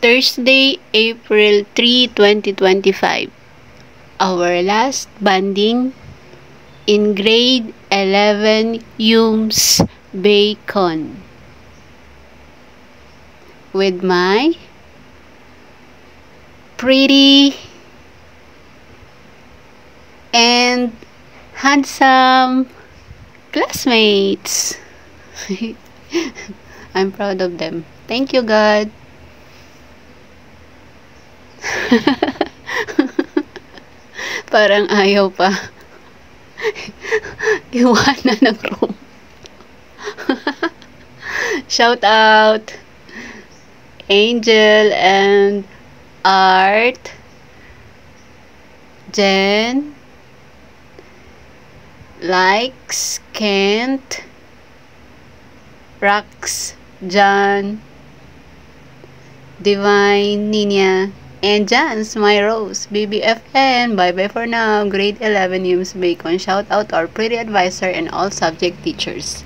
Thursday, April 3, 2025. Our last banding in grade 11 Humes Bacon with my pretty and handsome classmates. I'm proud of them. Thank you, God. Parang ayaw pa iwanan ng room. Shout out Angel and Art, Jen, Likes, Kent, Rax, John, Divine, Nina, and Jans, my Rose, BBFN. Bye-bye for now. Grade 11 Humes Bacon. Shout out our pretty advisor and all subject teachers.